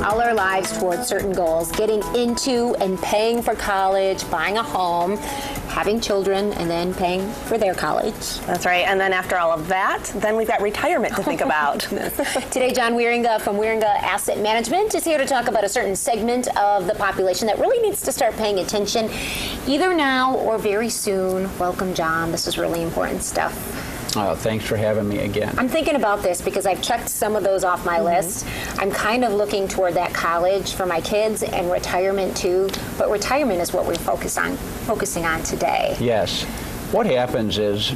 All our lives towards certain goals, getting into and paying for college, buying a home, having children, and then paying for their college. That's right. And then after all of that, then we've got retirement to think about. Today, John Wierenga from Wierenga Asset Management is here to talk about a certain segment of the population that really needs to start paying attention either now or very soon. Welcome, John. This is really important stuff. Oh, thanks for having me again. I'm thinking about this because I've checked some of those off my list. I'm kind of looking toward that college for my kids and retirement too, but retirement is what we're focusing on today. Yes. What happens is,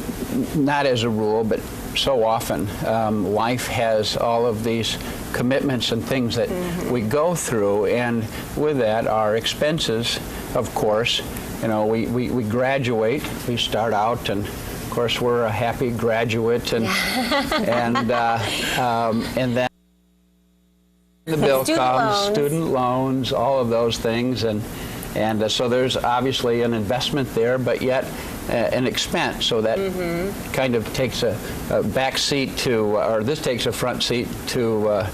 not as a rule, but so often, life has all of these commitments and things that we go through, and with that, our expenses, of course. You know, we graduate, we start out, and of course, we're a happy graduate, and and then the bill comes, student loans, all of those things, and so there's obviously an investment there, but yet an expense. So that kind of takes a back seat to, or this takes a front seat to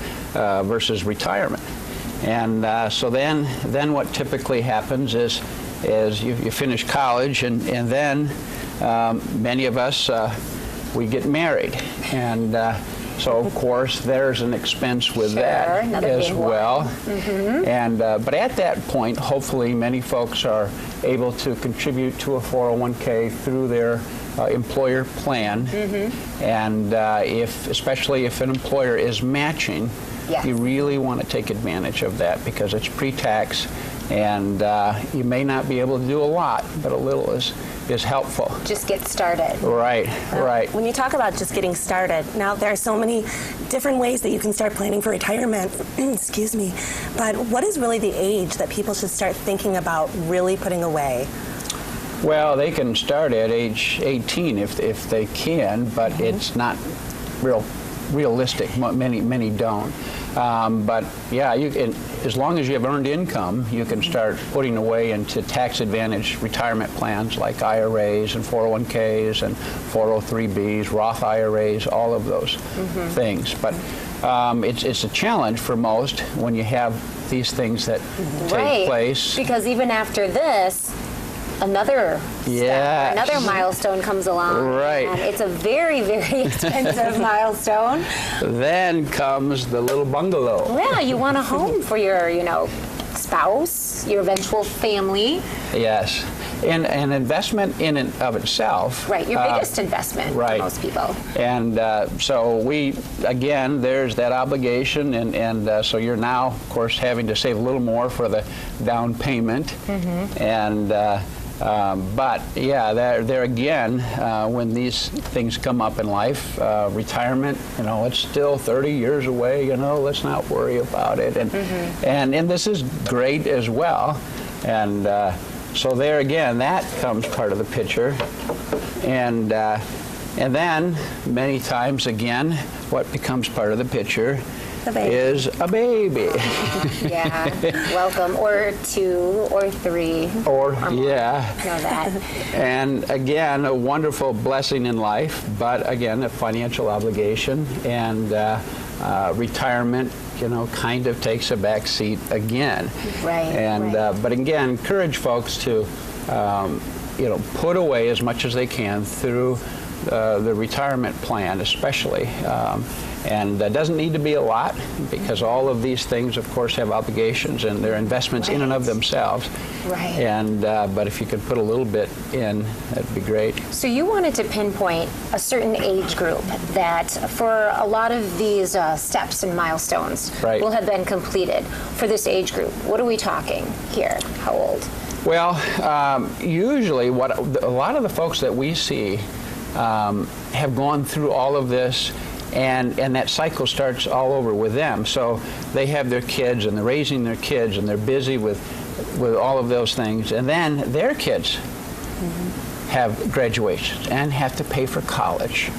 versus retirement. And so then what typically happens is you finish college, and then many of us, we get married, and so of course there's an expense with that as well. And but at that point, hopefully many folks are able to contribute to a 401k through their employer plan, and especially if an employer is matching, you really want to take advantage of that because it's pre-tax, and you may not be able to do a lot, but a little is helpful. Just get started. Right, right. When you talk about just getting started, now there are so many different ways that you can start planning for retirement, excuse me, but what is really the age that people should start thinking about really putting away? Well, they can start at age 18 if they can, but it's not realistic. Many don't. But yeah, as long as you have earned income, you can start putting away into tax-advantaged retirement plans like IRAs and 401ks and 403bs, Roth IRAs, all of those things. But it's a challenge for most when you have these things that take place. Because even after this, another step, another milestone comes along. Right. And it's a very, very expensive milestone. Then comes the little bungalow. Yeah, you want a home for your, spouse, your eventual family. Yes. And an investment in and of itself. Right, your biggest investment for most people. And so there's that obligation, and so you're now, of course, having to save a little more for the down payment. And but yeah, there again, when these things come up in life, retirement, it's still 30 years away. Let's not worry about it. And this is great as well. And so there again, that comes part of the picture. And then many times again, what becomes part of the picture is a baby. Yeah, welcome, or 2 or 3. Or Know that. And again, a wonderful blessing in life, but again, a financial obligation, and retirement, kind of takes a back seat again. And but again, encourage folks to, put away as much as they can through the retirement plan, especially. And that doesn't need to be a lot, because all of these things, of course, have obligations and they're investments in and of themselves. And but if you could put a little bit in, that'd be great. So you wanted to pinpoint a certain age group that, for a lot of these steps and milestones, will have been completed. For this age group, what are we talking here? How old? Well, usually, a lot of the folks that we see have gone through all of this. And that cycle starts all over with them. So they have their kids, and they're raising their kids, and they're busy with all of those things. And then their kids have graduations and have to pay for college.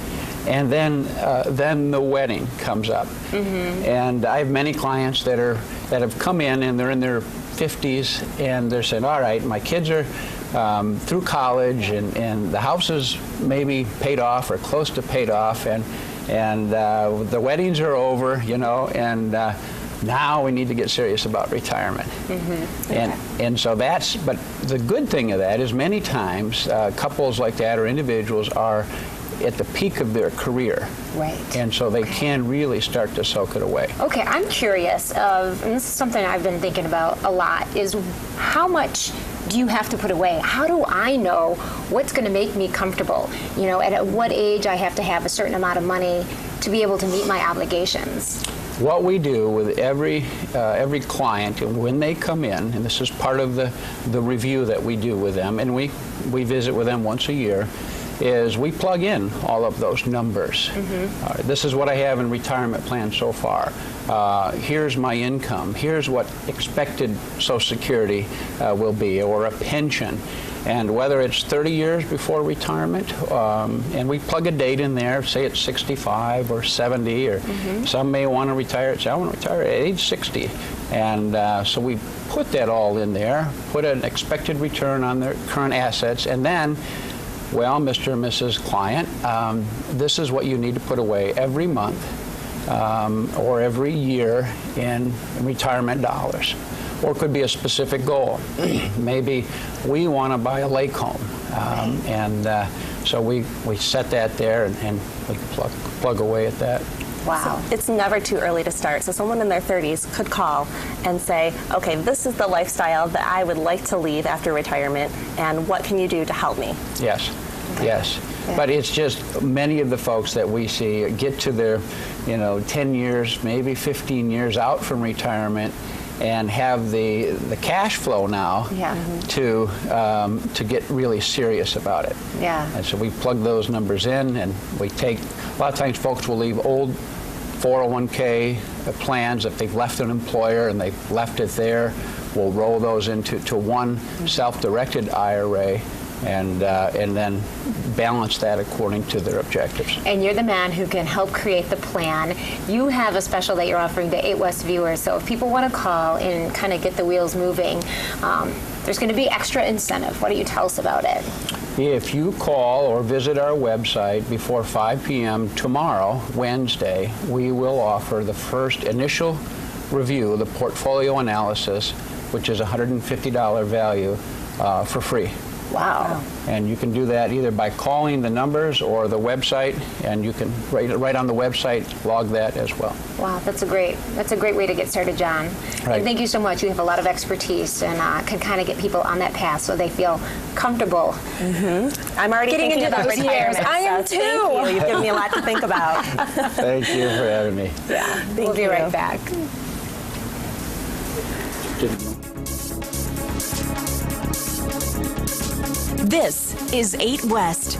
And then the wedding comes up. And I have many clients that have come in, and they're in their 50s, and they're saying, all right, my kids are through college, and the house is maybe paid off or close to paid off, and the weddings are over, you know, and now we need to get serious about retirement. And so that's, but the good thing of that is many times couples like that or individuals are at the peak of their career. Right. And so they can really start to soak it away. Okay, I'm curious of, and this is something I've been thinking about a lot, is how much do you have to put away? How do I know what's going to make me comfortable? You know, at what age I have to have a certain amount of money to be able to meet my obligations? What we do with every client, and when they come in, and this is part of the review that we do with them, and we visit with them once a year, is we plug in all of those numbers. This is what I have in retirement plan so far. Here's my income. Here's what expected Social Security will be, or a pension. And whether it's 30 years before retirement, and we plug a date in there, say it's 65 or 70, or some may want to retire, say I want to retire at age 60. And so we put that all in there, put an expected return on their current assets, and then, well, Mr. and Mrs. Client, this is what you need to put away every month or every year in retirement dollars. Or it could be a specific goal. Maybe we want to buy a lake home. So we set that there, and we plug away at that. Wow. So it's never too early to start. So someone in their 30s could call and say, okay, this is the lifestyle that I would like to lead after retirement, and what can you do to help me? Yes, yes. Yeah. But it's just many of the folks that we see get to their, 10 years, maybe 15 years out from retirement, and have the cash flow now to get really serious about it. Yeah. And so we plug those numbers in, and we take, a lot of times folks will leave old 401k plans if they've left an employer and they've left it there. We'll roll those into one self-directed IRA, and then balance that according to their objectives. And you're the man who can help create the plan. You have a special that you're offering to eightWest viewers, so if people want to call and kind of get the wheels moving, there's going to be extra incentive. Why don't you tell us about it? If you call or visit our website before 5 p.m. tomorrow, Wednesday, we will offer the first initial review, the portfolio analysis, which is a $150 value, for free. Wow. And you can do that either by calling the numbers or the website, and you can right on the website log that as well. Wow, that's a great way to get started, John. Right. And thank you so much. You have a lot of expertise and can kind of get people on that path so they feel comfortable. I'm already getting thinking into about those retirement. years. I am so too. Thank you. You've given me a lot to think about. Thank you for having me. Yeah, We'll be right back. This is 8 West.